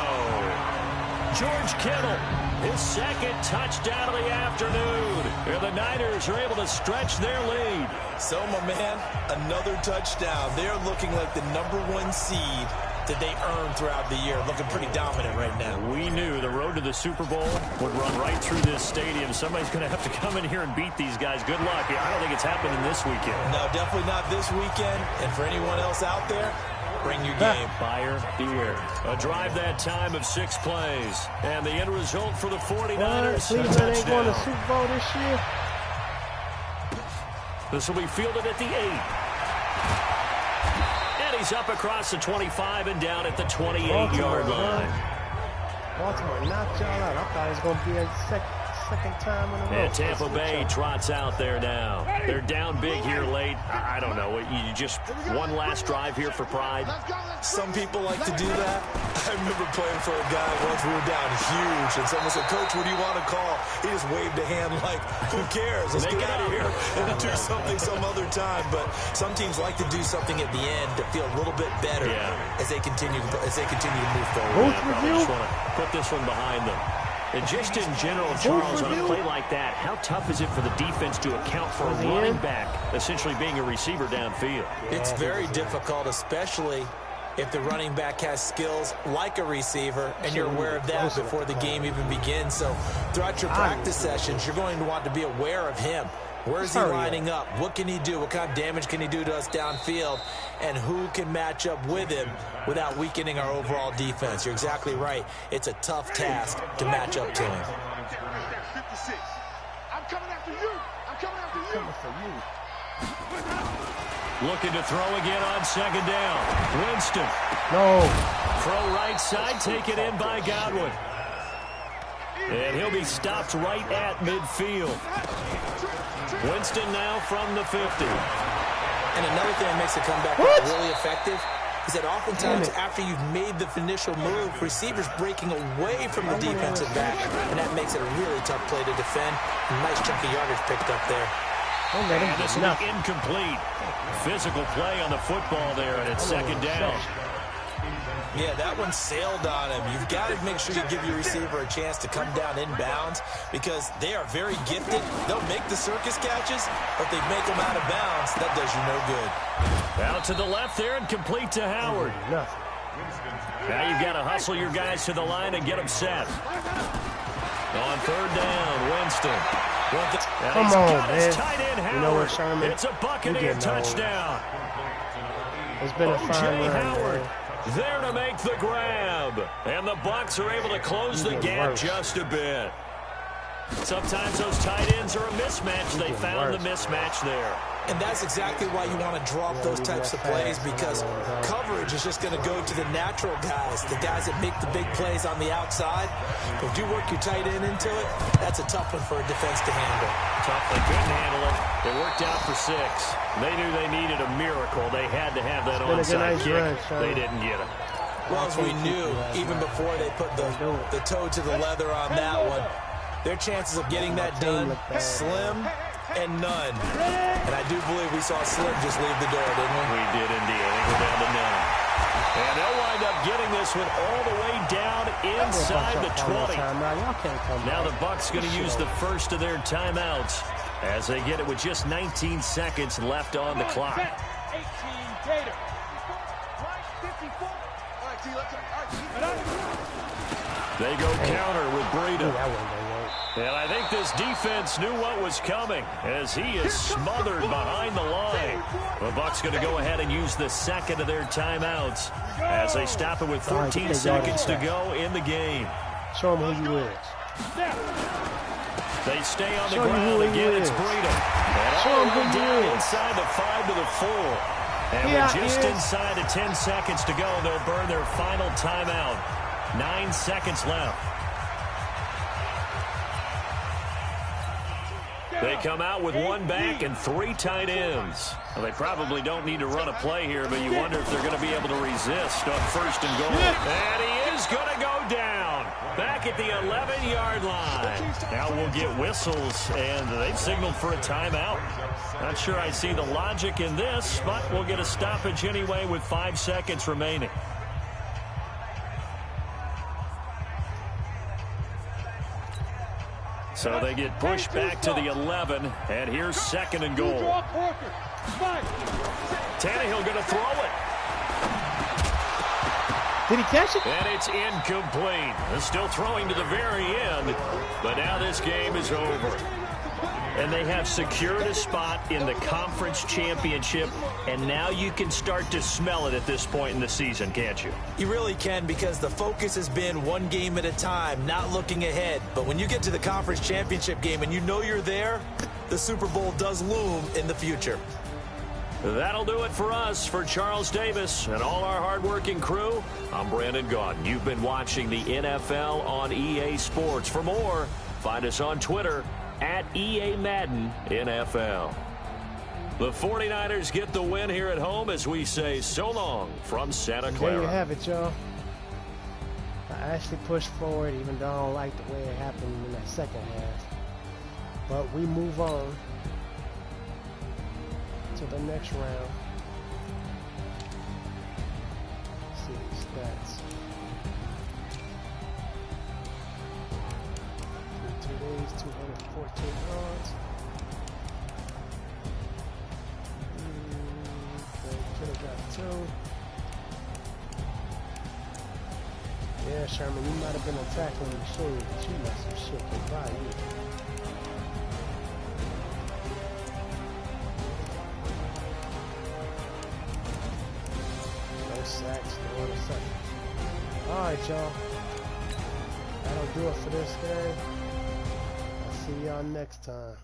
Speaker 3: George Kittle, his 2nd touchdown of the afternoon. And the Niners are able to stretch their lead.
Speaker 4: So, my man, another touchdown. They're looking like the #1 seed that they earned throughout the year. Looking pretty dominant right now.
Speaker 3: We knew the road to the Super Bowl would run right through this stadium. Somebody's going to have to come in here and beat these guys. Good luck. I don't think it's happening this weekend.
Speaker 4: No, definitely not this weekend. And for anyone else out there, bring your game.
Speaker 3: Buyer beware. A drive that time of 6 plays. And the end result for the 49ers, a
Speaker 1: Cleveland ain't going to
Speaker 3: touchdown.
Speaker 1: Super Bowl this year.
Speaker 3: This will be fielded at the 8. He's up across the 25 and down at the 28-yard line.
Speaker 1: Baltimore knocked y'all out. I thought it was going to be a second time in a row.
Speaker 3: And Tampa Bay trots out there now. They're down big here late. I don't know. You just one last drive here for pride.
Speaker 4: Some people like to do that. I remember playing for a guy once. We were down huge, and someone said, "Coach, what do you want to call?" He just waved a hand like, "Who cares? Let's get out of here and do something some other time." But some teams like to do something at the end to feel a little bit better as they continue to move forward.
Speaker 3: I just want to put this one behind them. And just in general, Charles, on a play like that, how tough is it for the defense to account for a running back essentially being a receiver downfield?
Speaker 4: It's very difficult, especially if the running back has skills like a receiver, and you're aware of that before the game even begins. So throughout your practice sessions, you're going to want to be aware of him. Where is he lining up? What can he do? What kind of damage can he do to us downfield? And who can match up with him without weakening our overall defense? You're exactly right. It's a tough task to match up to him.
Speaker 5: I'm coming after you. I'm coming after you.
Speaker 3: Looking to throw again on 2nd down. Winston.
Speaker 1: No.
Speaker 3: Throw right side, taken in by Godwin. And he'll be stopped right at midfield. Winston now from the 50.
Speaker 4: And another thing that makes the comeback really effective is that oftentimes after you've made the initial move, receivers breaking away from the defensive back, and that makes it a really tough play to defend. A nice chunk of yardage picked up there.
Speaker 3: And this will be incomplete. Physical play on the football there, and it's 2nd down.
Speaker 4: Yeah, that one sailed on him. You've got to make sure you give your receiver a chance to come down inbounds because they are very gifted. They'll make the circus catches, but they make them out of bounds. That does you no good.
Speaker 3: Out to the left there and complete to Howard. Now you've got to hustle your guys to the line and get them set. On 3rd down, Winston.
Speaker 1: Come on, man.
Speaker 3: Tight end Howard.
Speaker 1: You know what, Sherman?
Speaker 3: It's a Buccaneer touchdown.
Speaker 1: It's been a fine run,
Speaker 3: Howard.
Speaker 1: man.
Speaker 3: There to make the grab. And the Bucs are able to close the gap just a bit. Sometimes those tight ends are a mismatch. They found the mismatch there.
Speaker 4: And that's exactly why you want to drop those types of plays because coverage is just going to go to the natural guys, the guys that make the big plays on the outside. But if you work your tight end into it, that's a tough one for a defense to handle.
Speaker 3: Tough. They couldn't handle it. It worked out for 6. They knew they needed a miracle. They had to have that onside kick. They didn't get it.
Speaker 4: Well, as we knew, even before they put the toe to the leather on that one, their chances of getting that done, slim and none. And I do believe we saw Slim just leave the door, didn't we?
Speaker 3: We did indeed. I think we're down to none. And they'll wind up getting this one all the way down inside the 20. Now the Bucks going to use the first of their timeouts as they get it with just 19 seconds left on the clock.
Speaker 5: 18 Gator.
Speaker 3: They go counter with Breida. And I think this defense knew what was coming as he is smothered behind the line. The Bucks going to go ahead and use the second of their timeouts as they stop it with 14 seconds to go in the game.
Speaker 1: Show them who you is.
Speaker 3: They stay on the ground again. It's Breida. And all the way down inside the 5 to the 4. And with just inside of 10 seconds to go, they'll burn their final timeout. 9 seconds left. They come out with one back and 3 tight ends. Well, they probably don't need to run a play here, but you wonder if they're going to be able to resist on first and goal. And he is going to go down back at the 11-yard line. Now we'll get whistles, and they've signaled for a timeout. Not sure I see the logic in this, but we'll get a stoppage anyway with 5 seconds remaining. So they get pushed back to the 11, and here's second and goal. Tannehill going to throw it.
Speaker 1: Did he catch it?
Speaker 3: And it's incomplete. They're still throwing to the very end, but now this game is over. And they have secured a spot in the conference championship, and now you can start to smell it at this point in the season, can't you?
Speaker 4: You really can, because the focus has been one game at a time, not looking ahead. But when you get to the conference championship game and you know you're there, the Super Bowl does loom in the future.
Speaker 3: That'll do it for us. For Charles Davis and all our hardworking crew, I'm Brandon Gaudin. You've been watching the NFL on EA Sports. For more, find us on Twitter at EA Madden NFL. The 49ers get the win here at home as we say so long from Santa Clara.
Speaker 1: There you have it, y'all. I actually pushed forward, even though I don't like the way it happened in that second half. But we move on to the next round. Let's see these stats. 2 days, 214 yards. Could have got 2. Yeah, Sherman, you might have been a tackling machine, but you let some shit go by you. No sacks, no interceptions. Alright, y'all. That'll do it for this game. I'll see y'all next time.